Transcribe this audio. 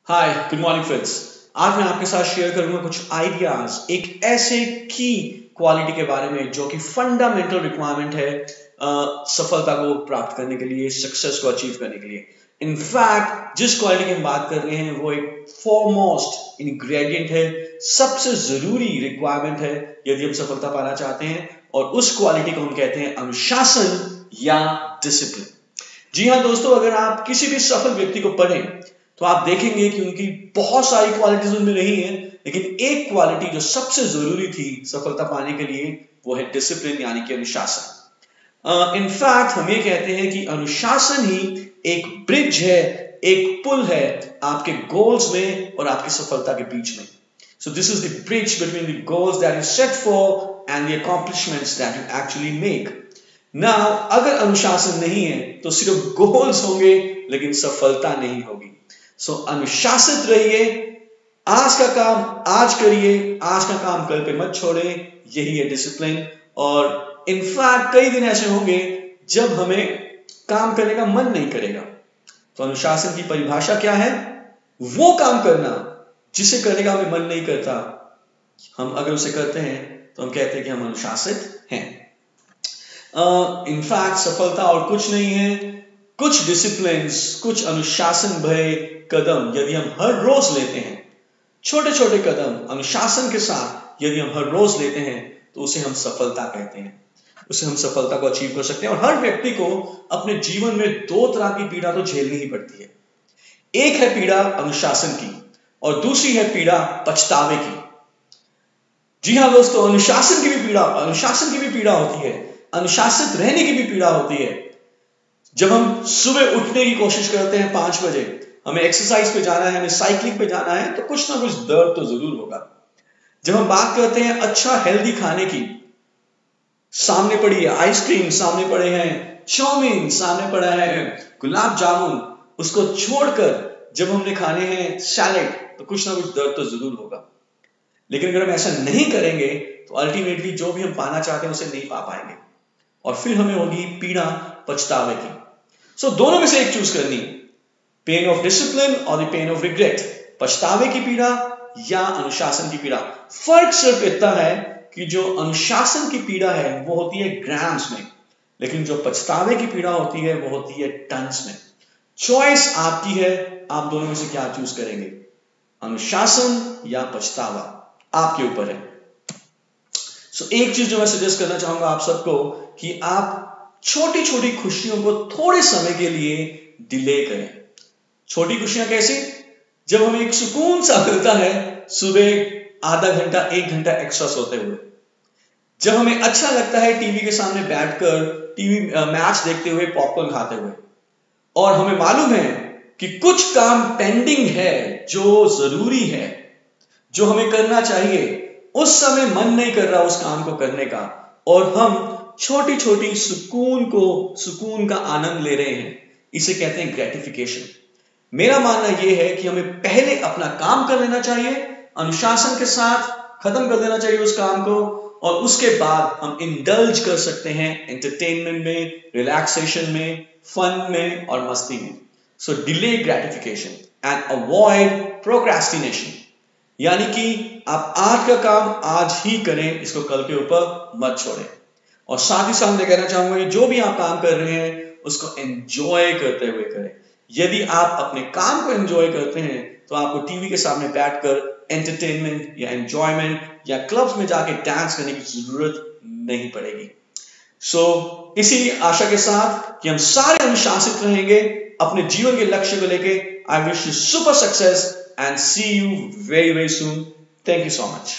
हाय, good morning friends. आज मैं आपके साथ शेयर करूंगा कुछ आइडियाज एक ऐसे की क्वालिटी के बारे में जो कि फंडामेंटल रिक्वायरमेंट है सफलता को प्राप्त करने के लिए, सक्सेस को अचीव करने के लिए। इनफैक्ट जिस क्वालिटी की हम बात कर रहे हैं वो एक फॉरमोस्ट इंग्रेडिएंट है, सबसे जरूरी रिक्वायरमेंट है यदि हम सफलता पाना चाहते हैं, और उस क्वालिटी को हम कहते हैं अनुशासन या डिसिप्लिन। जी हाँ दोस्तों, अगर आप किसी भी सफल व्यक्ति को पढ़ें तो आप देखेंगे कि उनकी बहुत सारी क्वालिटीज उनमें नहीं है, लेकिन एक क्वालिटी जो सबसे जरूरी थी सफलता पाने के लिए वो है डिसिप्लिन, यानी कि अनुशासन। इनफैक्ट हम ये कहते हैं कि अनुशासन ही एक ब्रिज है, एक पुल है आपके गोल्स में और आपकी सफलता के बीच में। So this is the bridge between the goals that you set for and the accomplishments that you actually make. Now अगर अनुशासन नहीं है तो सिर्फ गोल्स होंगे लेकिन सफलता नहीं होगी। सो अनुशासित रहिए, आज का काम आज करिए, आज का काम कल पे मत छोड़े, यही है डिसिप्लिन। और इनफैक्ट कई दिन ऐसे होंगे जब हमें काम करने का मन नहीं करेगा, तो अनुशासन की परिभाषा क्या है? वो काम करना जिसे करने का हमें मन नहीं करता, हम अगर उसे करते हैं तो हम कहते हैं कि हम अनुशासित हैं। इनफैक्ट सफलता और कुछ नहीं है, कुछ डिसिप्लिन्स, कुछ अनुशासन भरे कदम यदि हम हर रोज लेते हैं, छोटे छोटे कदम अनुशासन के साथ यदि हम हर रोज लेते हैं, तो उसे हम सफलता कहते हैं, उसे हम सफलता को अचीव कर सकते हैं। और हर व्यक्ति को अपने जीवन में दो तरह की पीड़ा तो झेलनी ही पड़ती है। एक है पीड़ा अनुशासन की और दूसरी है पीड़ा पछतावे की। जी हाँ दोस्तों, अनुशासन की भी पीड़ा होती है, अनुशासित रहने की भी पीड़ा होती है। जब हम सुबह उठने की कोशिश करते हैं 5 बजे, हमें एक्सरसाइज पे जाना है, हमें साइकिलिंग पे जाना है, तो कुछ ना कुछ दर्द तो जरूर होगा। जब हम बात करते हैं अच्छा हेल्दी खाने की, सामने पड़ी है आइसक्रीम, सामने पड़े हैं चाउमीन, सामने पड़ा है गुलाब जामुन, उसको छोड़कर जब हमने खाने हैं सैलेड, तो कुछ ना कुछ दर्द तो जरूर होगा। लेकिन अगर हम ऐसा नहीं करेंगे तो अल्टीमेटली जो भी हम पाना चाहते हैं उसे नहीं पा पाएंगे, और फिर हमें होगी पीड़ा पछतावे की। सो दोनों में से एक चूज करनी, पेन ऑफ डिसिप्लिन और द पेन ऑफ रिग्रेट, पछतावे की पीड़ा या अनुशासन की पीड़ा। फर्क सिर्फ इतना है कि जो अनुशासन की पीड़ा है वो होती है ग्राम्स में, लेकिन जो पछतावे की पीड़ा होती है वो होती है टन्स में। चॉइस आपकी है, आप दोनों में से क्या चूज करेंगे, अनुशासन या पछतावा, आपके ऊपर है। सो एक चीज जो मैं सजेस्ट करना चाहूंगा आप सबको, कि आप छोटी छोटी खुशियों को थोड़े समय के लिए डिले करें। छोटी खुशियां कैसी? जब हमें एक सुकून सा मिलता है सुबह आधा घंटा 1 घंटा एक्स्ट्रा सोते हुए, जब हमें अच्छा लगता है टीवी के सामने बैठकर टीवी मैच देखते हुए, पॉपकॉर्न खाते हुए, और हमें मालूम है कि कुछ काम पेंडिंग है जो जरूरी है, जो हमें करना चाहिए, उस समय मन नहीं कर रहा उस काम को करने का, और हम छोटी छोटी सुकून का आनंद ले रहे हैं, इसे कहते हैं ग्रेटिफिकेशन। मेरा मानना यह है कि हमें पहले अपना काम कर लेना चाहिए, अनुशासन के साथ खत्म कर देना चाहिए उस काम को, और उसके बाद हम इंडल्ज कर सकते हैं एंटरटेनमेंट में, रिलैक्सेशन में, फन में और मस्ती में। So delay gratification and avoid procrastination, यानी कि आप आज का काम आज ही करें, इसको कल के ऊपर मत छोड़ें। और साथ ही साथ मैं कहना चाहूंगा कि जो भी आप काम कर रहे हैं उसको एंजॉय करते हुए करें। यदि आप अपने काम को एंजॉय करते हैं तो आपको टीवी के सामने बैठकर एंटरटेनमेंट या एंजॉयमेंट या क्लब्स में जाके डांस करने की जरूरत नहीं पड़ेगी। सो इसी आशा के साथ कि हम सारे अनुशासित रहेंगे अपने जीवन के लक्ष्य को लेके, I wish you super success and see you very very soon. Thank you so much.